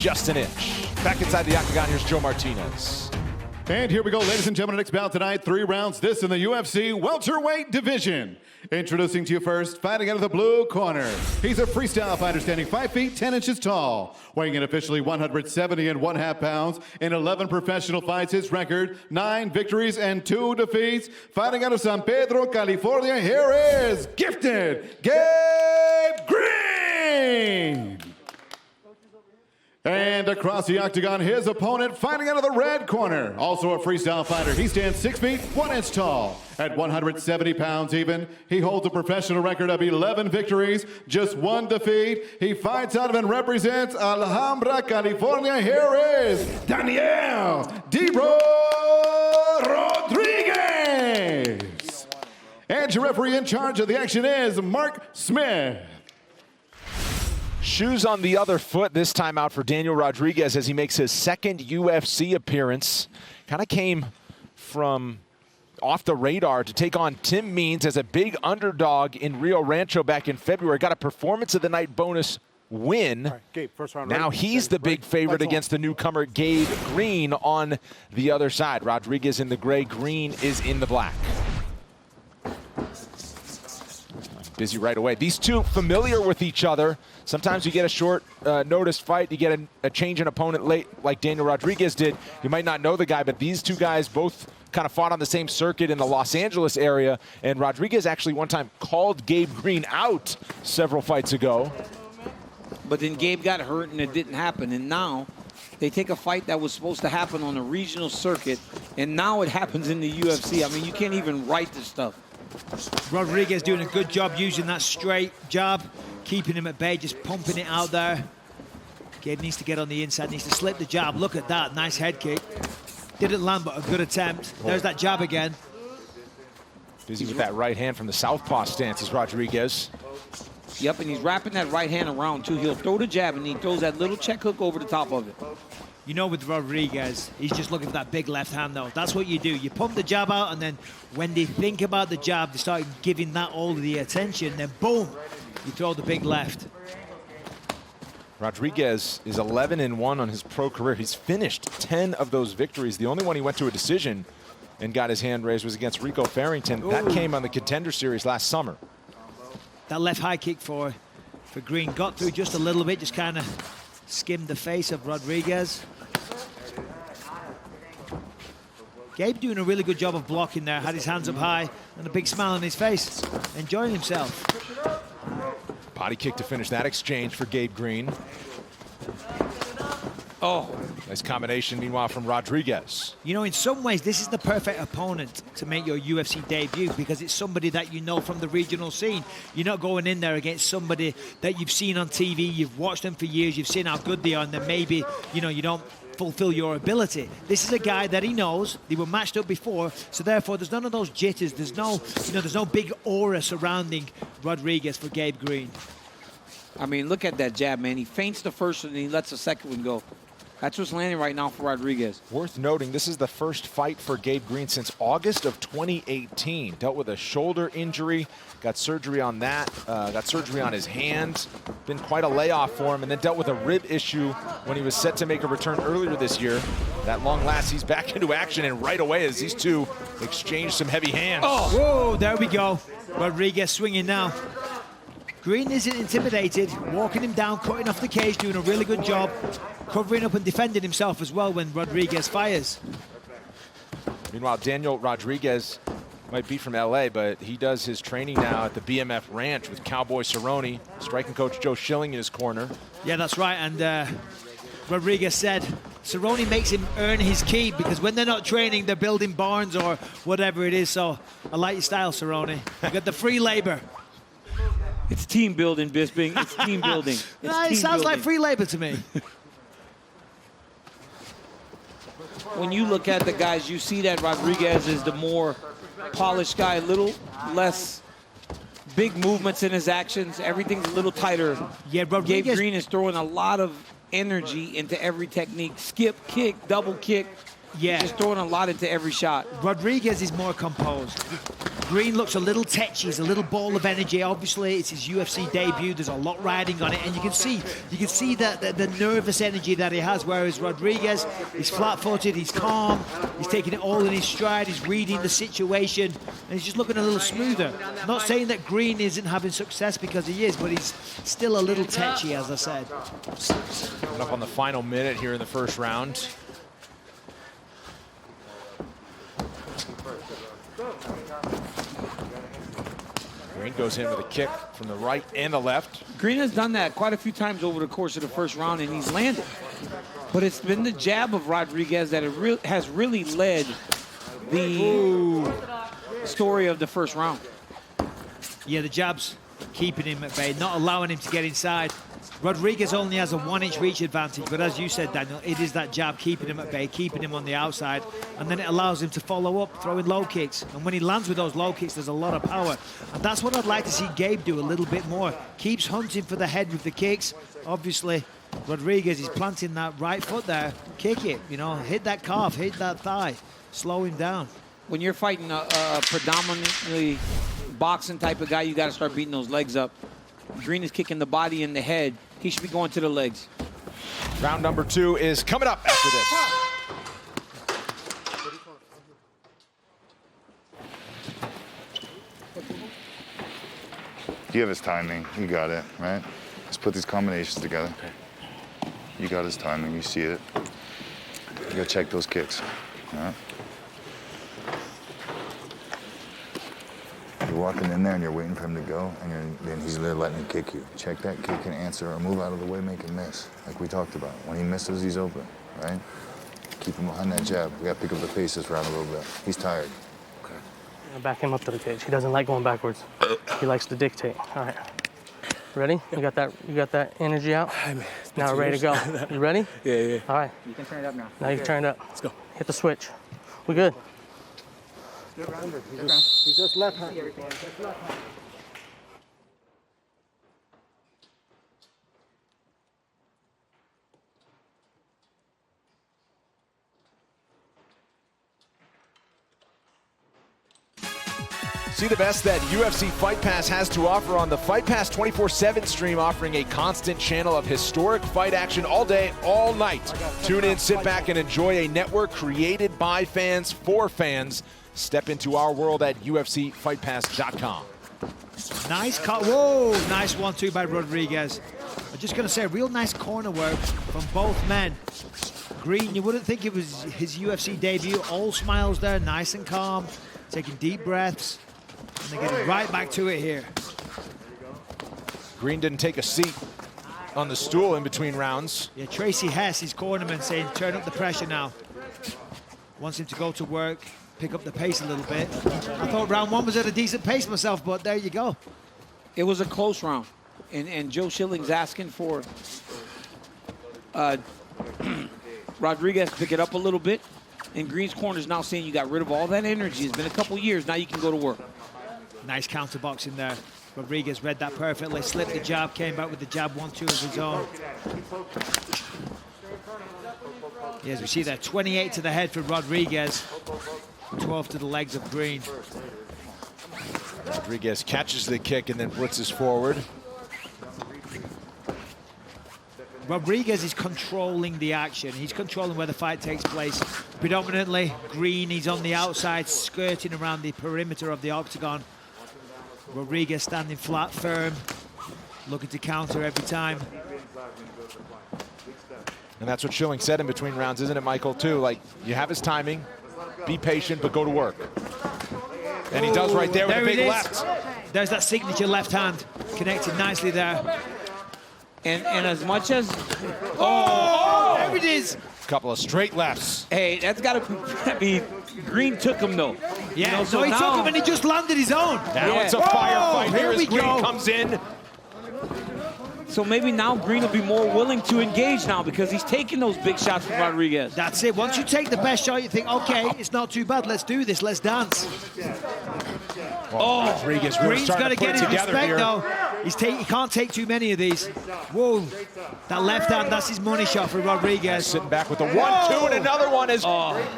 just an inch. Back inside the octagon, here's Joe Martinez. And here we go, ladies and gentlemen, next bout tonight, 3 rounds, this in the UFC welterweight division. Introducing to you first, fighting out of the blue corner. He's a freestyle fighter standing 5 feet 10 inches tall, weighing in officially 170.5 pounds. In 11 professional fights, his record, 9 victories and 2 defeats. Fighting out of San Pedro, California, here is gifted Gabe Green. And across the octagon, his opponent fighting out of the red corner. Also a freestyle fighter. He stands 6 feet 1 inch tall. At 170 pounds even, he holds a professional record of 11 victories, just 1 defeat. He fights out of and represents Alhambra, California. Here is Daniel Debro Rodriguez. And your referee in charge of the action is Mark Smith. Shoes on the other foot this time out for Daniel Rodriguez as he makes his second UFC appearance. Kind of came from off the radar to take on Tim Means as a big underdog in Rio Rancho back in February. Got a performance of the night bonus win. Right, Gabe, first round now he's the big favorite against the newcomer Gabe Green on the other side. Rodriguez in the gray, Green is in the black. Busy right away. These two familiar with each other. Sometimes you get a short notice fight, you get a change in opponent late like Daniel Rodriguez did. You might not know the guy, but these two guys both kind of fought on the same circuit in the Los Angeles area, and Rodriguez actually one time called Gabe Green out several fights ago. But then Gabe got hurt and it didn't happen, and now they take a fight that was supposed to happen on a regional circuit, and now it happens in the UFC. I mean, you can't even write this stuff. Rodriguez doing a good job using that straight jab, keeping him at bay, just pumping it out there. Gabe needs to get on the inside, needs to slip the jab. Look at that, nice head kick. Didn't land, but a good attempt. There's that jab again. Busy with that right hand from the southpaw stance is Rodriguez. Yep, and he's wrapping that right hand around too. He'll throw the jab and he throws that little check hook over the top of it. You know, with Rodriguez, he's just looking for that big left hand, though. That's what you do. You pump the jab out, and then when they think about the jab, they start giving that all the attention, then boom, you throw the big left. Rodriguez is 11-1 on his pro career. He's finished 10 of those victories. The only one he went to a decision and got his hand raised was against Rico Farrington. Ooh. That came on the Contender Series last summer. That left high kick for Green got through just a little bit, just kind of skimmed the face of Rodriguez. Gabe doing a really good job of blocking there, had his hands up high and a big smile on his face, enjoying himself. Body kick to finish that exchange for Gabe Green. Oh, nice combination, meanwhile, from Rodriguez. You know, in some ways, this is the perfect opponent to make your UFC debut because it's somebody that you know from the regional scene. You're not going in there against somebody that you've seen on TV, you've watched them for years, you've seen how good they are, and then maybe, you know, you don't fulfill your ability. This is a guy that he knows. They were matched up before, so therefore there's none of those jitters. There's no, you know, there's no big aura surrounding Rodriguez for Gabe Green. I mean, look at that jab, man. He feints the first one and he lets the second one go. That's what's landing right now for Rodriguez. Worth noting, this is the first fight for Gabe Green since August of 2018. Dealt with a shoulder injury, got surgery on that, got surgery on his hand. Been quite a layoff for him, and then dealt with a rib issue when he was set to make a return earlier this year. That long last, he's back into action, and right away as these two exchange some heavy hands. Oh, whoa, there we go. Rodriguez swinging now. Green isn't intimidated, walking him down, cutting off the cage, doing a really good job, covering up and defending himself as well when Rodriguez fires. Meanwhile, Daniel Rodriguez might be from LA, but he does his training now at the BMF Ranch with Cowboy Cerrone, striking coach Joe Schilling in his corner. Yeah, that's right, and Rodriguez said Cerrone makes him earn his keep because when they're not training, they're building barns or whatever it is, so I like your style, Cerrone. You got the free labor. It's team building, Bisping. It's team building. It sounds like free labor to me. When you look at the guys, you see that Rodriguez is the more polished guy, a little less big movements in his actions. Everything's a little tighter. Yeah, Rodriguez. Gabe Green is throwing a lot of energy into every technique. Skip, kick, double kick. Yeah. He's just throwing a lot into every shot. Rodriguez is more composed. Green looks a little tetchy. He's a little ball of energy. Obviously, it's his UFC debut. There's a lot riding on it, and you can see the nervous energy that he has. Whereas Rodriguez, he's flat-footed, he's calm, he's taking it all in his stride, he's reading the situation, and he's just looking a little smoother. I'm not saying that Green isn't having success, because he is, but he's still a little tetchy, as I said. Coming up on the final minute here in the first round. Green goes in with a kick from the right and the left. Green has done that quite a few times over the course of the first round, and he's landed. But it's been the jab of Rodriguez that has really led the story of the first round. Yeah, the jab's keeping him at bay, not allowing him to get inside. Rodriguez only has a 1-inch reach advantage, but as you said, Daniel, it is that jab keeping him at bay, keeping him on the outside, and then it allows him to follow up, throwing low kicks. And when he lands with those low kicks, there's a lot of power. And that's what I'd like to see Gabe do a little bit more. Keeps hunting for the head with the kicks. Obviously, Rodriguez is planting that right foot there. Kick it, you know, hit that calf, hit that thigh, slow him down. When you're fighting a predominantly boxing type of guy, you got to start beating those legs up. Green is kicking the body and the head. He should be going to the legs. Round number 2 is coming up after this. You have his timing. You got it, right? Let's put these combinations together. You got his timing. You see it. You gotta check those kicks. All right? You're walking in there and you're waiting for him to go, and then he's there letting him kick you. Check that kick and answer, or move out of the way, make him miss, like we talked about. When he misses, he's open, right? Keep him behind that jab. We gotta pick up the pace this round a little bit. He's tired. Okay. Back him up to the cage. He doesn't like going backwards. He likes to dictate. All right. Ready? You got that energy out? Now we're ready to go. You ready? Yeah. All right. You can turn it up now. Now you can turn it up. Let's go. Hit the switch. We good. He's just left hand. See the best that UFC Fight Pass has to offer on the Fight Pass 24/7 stream, offering a constant channel of historic fight action all day, all night. Tune in, sit back, and enjoy a network created by fans for fans. Step into our world at UFCFightPass.com. Nice cut. Whoa, nice 1-2 by Rodriguez. I'm just going to say, real nice corner work from both men. Green, you wouldn't think it was his UFC debut. All smiles there, nice and calm, taking deep breaths. And they're getting right back to it here. Green didn't take a seat on the stool in between rounds. Yeah, Tracy Hess, his cornerman, saying turn up the pressure now. Wants him to go to work, pick up the pace a little bit. I thought round 1 was at a decent pace myself, but there you go. It was a close round. And Joe Schilling's asking for Rodriguez to pick it up a little bit. And Green's corner's now saying you got rid of all that energy. It's been a couple years. Now you can go to work. Nice counterboxing there. Rodriguez read that perfectly, slipped the jab, came back with the jab 1-2 of his own. Yes, we see that 28 to the head for Rodriguez, 12 to the legs of Green. Rodriguez catches the kick and then blitzes forward. Rodriguez is controlling the action. He's controlling where the fight takes place. Predominantly, Green, he's on the outside, skirting around the perimeter of the octagon. Rodriguez standing flat, firm, looking to counter every time. And that's what Schilling said in between rounds, isn't it, Michael, too? Like, you have his timing, be patient, but go to work. And he does right there with a big left. There's that signature left hand, connected nicely there. And as much as... Oh, there it is. Couple of straight lefts. Hey, that's got to be... Green took him, though. Yeah, you know, so he took him and he just landed his own. Now it's a firefight here as Green comes in. So maybe now Green will be more willing to engage now because he's taking those big shots from Rodriguez. That's it. Once you take the best shot, you think, okay, it's not too bad. Let's do this. Let's dance. Rodriguez really Green's got to get his respect, though. He can't take too many of these. Whoa, that left hand, that's his money shot for Rodriguez. Sitting back with a 1-2 and another one as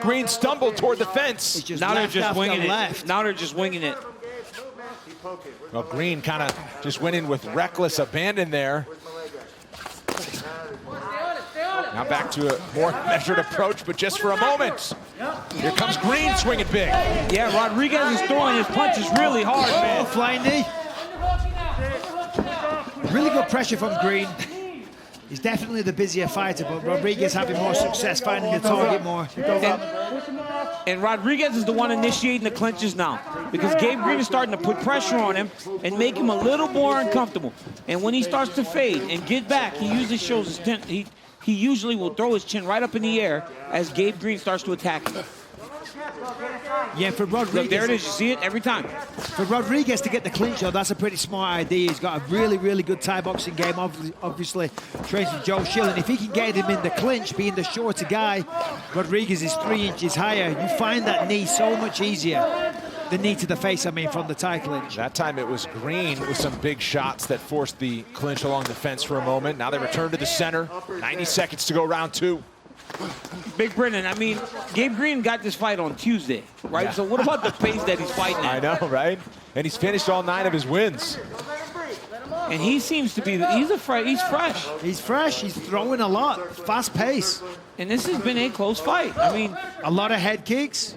Green stumbled toward the fence. Now they're just winging it. Now they're just winging it. Well, Green kind of just went in with reckless abandon there. Now back to a more measured approach, but just for a moment. Here comes Green swinging big. Yeah, Rodriguez is throwing his punches really hard, man. Flying knee. Really good pressure from Green. He's definitely the busier fighter, but Rodriguez having more success finding the target more. And Rodriguez is the one initiating the clinches now, because Gabe Green is starting to put pressure on him and make him a little more uncomfortable. And when he starts to fade and get back, he usually shows his chin. He usually will throw his chin right up in the air as Gabe Green starts to attack him. Yeah, for Rodriguez. Look, there it is. You see it every time. For Rodriguez to get the clinch, though, that's a pretty smart idea. He's got a really, really good Thai boxing game. Obviously, trains with Joe Schilling. If he can get him in the clinch, being the shorter guy, Rodriguez is 3 inches higher. You find that knee so much easier. The knee to the face, I mean, from the Thai clinch. That time it was Green with some big shots that forced the clinch along the fence for a moment. Now they return to the center. 90 seconds to go, round 2. Big Brennan, I mean, Gabe Green got this fight on Tuesday, right? Yeah. So what about the pace that he's fighting at? I know, right? And he's finished all 9 of his wins. And he seems to be, he's fresh. He's fresh, he's throwing a lot, fast pace. And this has been a close fight. I mean, a lot of head kicks.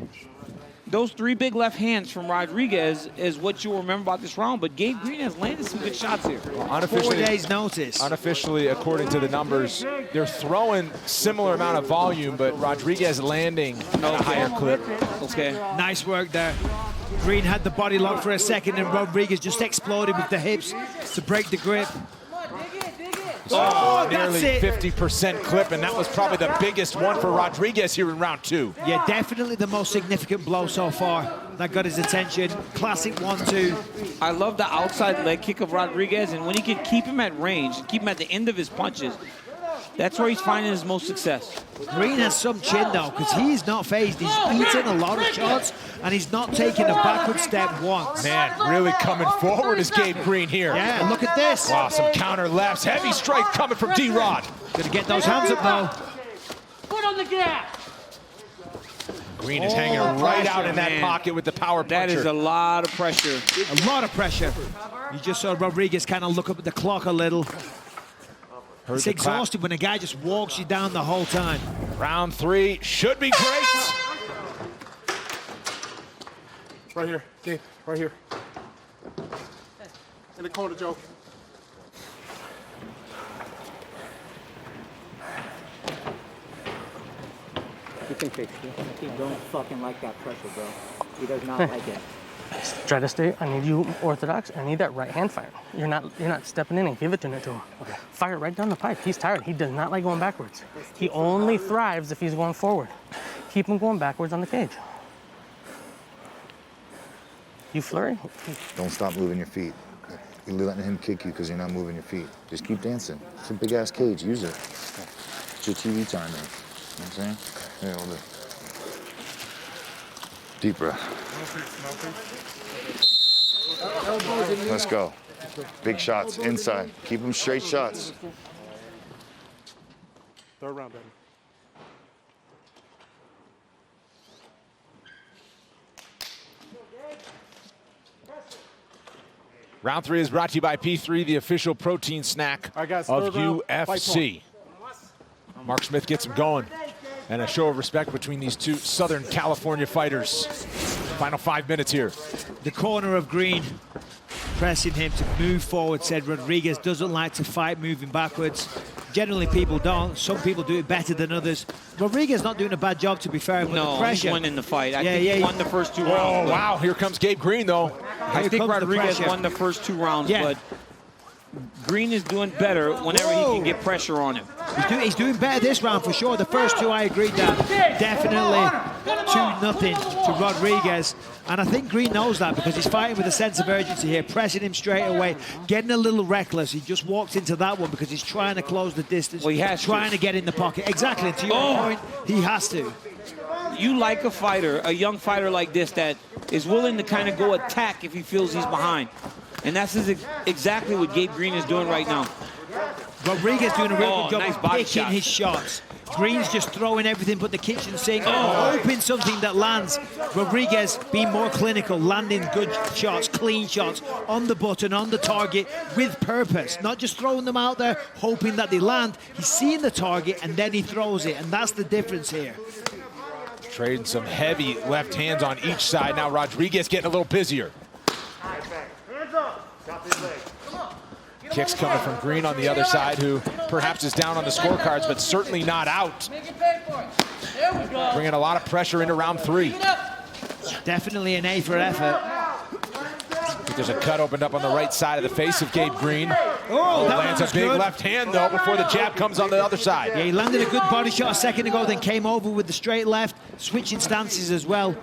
Those 3 big left hands from Rodriguez is what you'll remember about this round, but Gabe Green has landed some good shots here. Well, unofficially, 4 days notice. Unofficially, according to the numbers, they're throwing similar amount of volume, but Rodriguez landing at a higher clip. Okay. Nice work there. Green had the body lock for a second, and Rodriguez just exploded with the hips to break the grip. Oh, nearly 50% clip, and that was probably the biggest one for Rodriguez here in round 2. Yeah, definitely the most significant blow so far. That got his attention. Classic 1-2. I love the outside leg kick of Rodriguez, and when he can keep him at range, keep him at the end of his punches, that's where he's finding his most success. Green has some chin, though, because he's not phased. He's eaten a lot of shots, and he's not taking a backward step once. Man, really coming forward is Gabe Green here. Yeah, look at this. Wow, some counter lefts. Heavy strike coming from D-Rod. Gonna get those hands up, though. Foot on the gas. Green is hanging right out in that pocket with the power puncher. That is a lot of pressure. A lot of pressure. You just saw Rodriguez kind of look up at the clock a little. It's exhausting when a guy just walks you down the whole time. Round 3 should be great. Right here, Gabe, right here. In the corner, Joe. You can fix it. He don't fucking like that pressure, bro. He does not like it. Try to stay. I need you orthodox. I need that right hand fire. You're not stepping in and giving it to him. Okay. Fire right down the pipe. He's tired. He does not like going backwards. He only thrives if he's going forward. Keep him going backwards on the cage. You flurry. Don't stop moving your feet. You're letting him kick you because you're not moving your feet. Just keep dancing. It's a big ass cage. Use it. It's your TV time, man. You know what I'm saying? Here, hold it. Deep breath. Let's go. Big shots inside. Keep them straight shots. Third round, baby. Round 3 is brought to you by P3, the official protein snack All right, guys, of third round, UFC. Mark Smith gets him going. And a show of respect between these 2 Southern California fighters. Final 5 minutes here. The corner of Green pressing him to move forward, said Rodriguez doesn't like to fight moving backwards. Generally, people don't. Some people do it better than others. Rodriguez not doing a bad job, to be fair, with the pressure. He's winning the fight. I think he won the first 2 rounds. Oh, wow. Here comes Gabe Green, though. I think Rodriguez won the first 2 rounds, but Green is doing better whenever he can get pressure on him. He's doing better this round for sure. The first 2, I agreed that. Definitely 2-0 to Rodriguez. And I think Green knows that because he's fighting with a sense of urgency here, pressing him straight away, getting a little reckless. He just walked into that one because he's trying to close the distance. Well, he has trying to get in the pocket. Exactly. To your point, he has to. You like a fighter, a young fighter like this that is willing to kind of go attack if he feels he's behind. And that's exactly what Gabe Green is doing right now. Rodriguez doing a real good job nice of body picking shots. his shots. Green's just throwing everything but the kitchen sink, hoping something that lands. Rodriguez being more clinical, landing good shots, clean shots, on the button, on the target, with purpose. Not just throwing them out there, hoping that they land. He's seeing the target, and then he throws it, and that's the difference here. Trading some heavy left hands on each side. Now Rodriguez getting a little busier. Kicks coming from Green on the other side, who perhaps is down on the scorecards, but certainly not out. Bringing a lot of pressure into round 3. Definitely an A for effort. There's a cut opened up on the right side of the face of Gabe Green. Oh, that Lands a was big good. left hand, though, before the jab comes on the other side. Yeah, he landed a good body shot a second ago, then came over with the straight left, switching stances as well.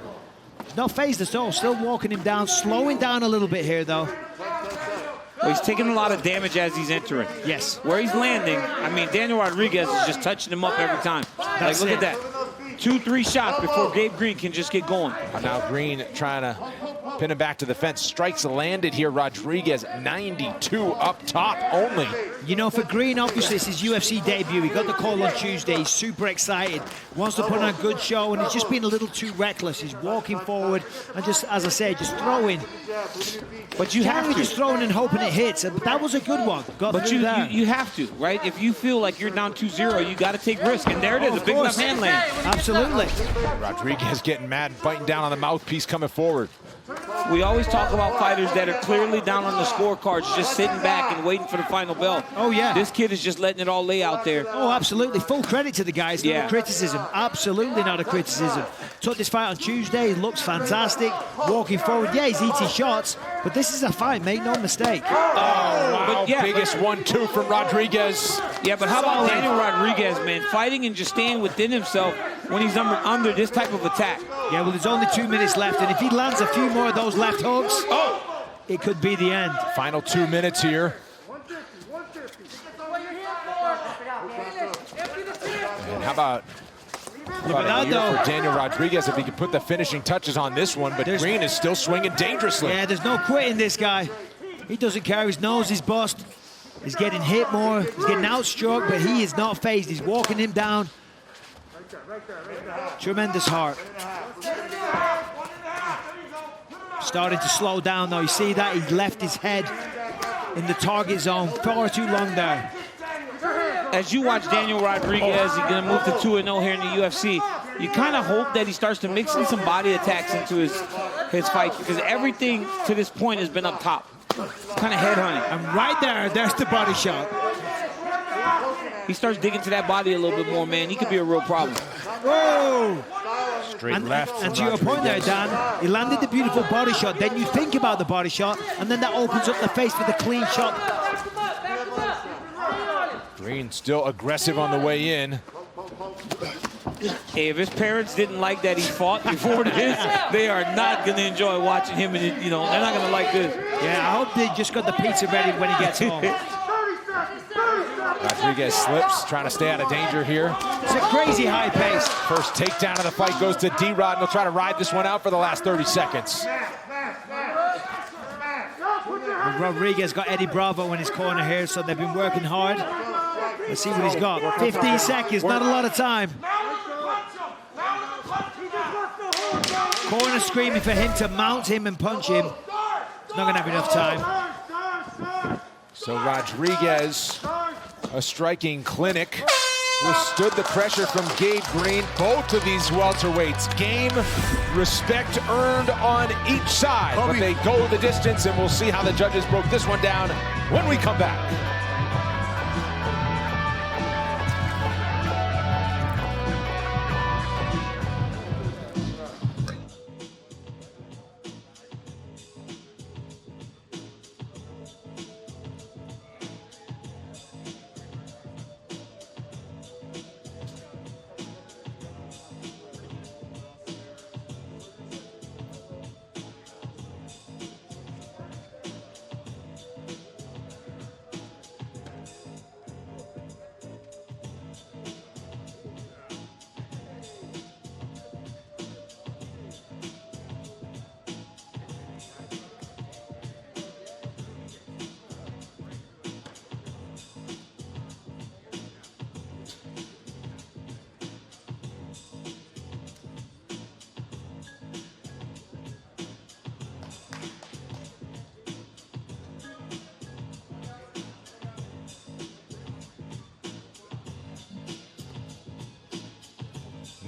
He's not phased at all, still walking him down, slowing down a little bit here, though. Well, he's taking a lot of damage as he's entering. Yes. Where he's landing, I mean, Daniel Rodriguez is just touching him up every time. That's look it. at that. 2-3 shots before Gabe Green can just get going. Now Green trying to pin him back to the fence. Strikes landed here. Rodriguez 92 up top only. You know, for Green, obviously, it's his UFC debut. He got the call on Tuesday. He's super excited. Wants to put on a good show, and he's just been a little too reckless. He's walking forward and just, as I said, just throwing. But you have Generally to. just throwing and hoping it hits. But that was a good one. Got But through you that. have to, right? If you feel like you're down 2-0, you got to take risk. And there it is, Oh, a of big course. left hand land. Absolutely. Rodriguez getting mad, biting down on the mouthpiece coming forward. We always talk about fighters that are clearly down on the scorecards, just sitting back and waiting for the final bell. Oh, yeah. This kid is just letting it all lay out there. Oh, absolutely. Full credit to the guy. It's not Yeah. a criticism. Absolutely not a criticism. Took this fight on Tuesday. He looks fantastic. Walking forward. Yeah, he's eating shots, but this is a fight, make no mistake. Wow, But yeah, biggest 1-2 from Rodriguez. Yeah, but how about Solid. Daniel Rodriguez, man? Fighting and just staying within himself when he's under this type of attack. Yeah, well, there's only 2 minutes left, and if he lands a few more of those left hooks, it could be the end. Final 2 minutes here. And how about Look at a that, year though. for Daniel Rodriguez if he could put the finishing touches on this one, but Green is still swinging dangerously. Yeah, there's no quitting this guy. He doesn't care. His nose is bust. He's getting hit more. He's getting outstruck, but he is not phased. He's walking him down. Tremendous heart. Starting to slow down, though. You see that? He left his head in the target zone far too long there. As you watch Daniel Rodriguez, he's going to move to 2-0 here in the UFC. You kind of hope that he starts to mix in some body attacks into his fight, because everything to this point has been up top. Kind of head hunting. And right there's the body shot. He starts digging to that body a little bit more, man. He could be a real problem. Whoa! Straight And, left. and to your point there, Dan, he landed the beautiful body shot. Then you think about the body shot, and then that opens up the face for the clean shot. Green still aggressive on the way in. Hey, if his parents didn't like that he fought before this, they are not going to enjoy watching him. And they're not going to like this. Yeah, I hope they just got the pizza ready when he gets home. Rodriguez slips, trying to stay out of danger here. It's a crazy high pace. First takedown of the fight goes to D-Rod, and he'll try to ride this one out for the last 30 seconds. Rodriguez got Eddie Bravo in his corner here, so they've been working hard. Let's see what he's got. 15 seconds, not a lot of time. Corner screaming for him to mount him and punch him. He's not going to have enough time. So Rodriguez, a striking clinic, withstood the pressure from Gabe Green. Both of these welterweights, game, respect earned on each side. But they go the distance, and we'll see how the judges broke this one down when we come back.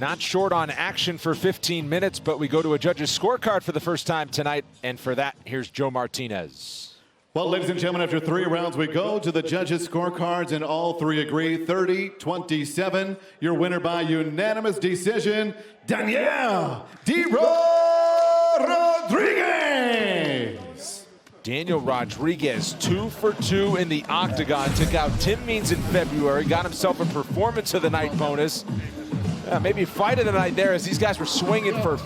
Not short on action for 15 minutes, but we go to a judge's scorecard for the first time tonight. And for that, here's Joe Martinez. Well, ladies and gentlemen, after 3 rounds, we go to the judges' scorecards, and all 3 agree 30-27. Your winner by unanimous decision, Daniel Rodriguez. Daniel Rodriguez, 2 for 2 in the octagon. Took out Tim Means in February. Got himself a performance of the night bonus. Maybe fight of the night there as these guys were swinging for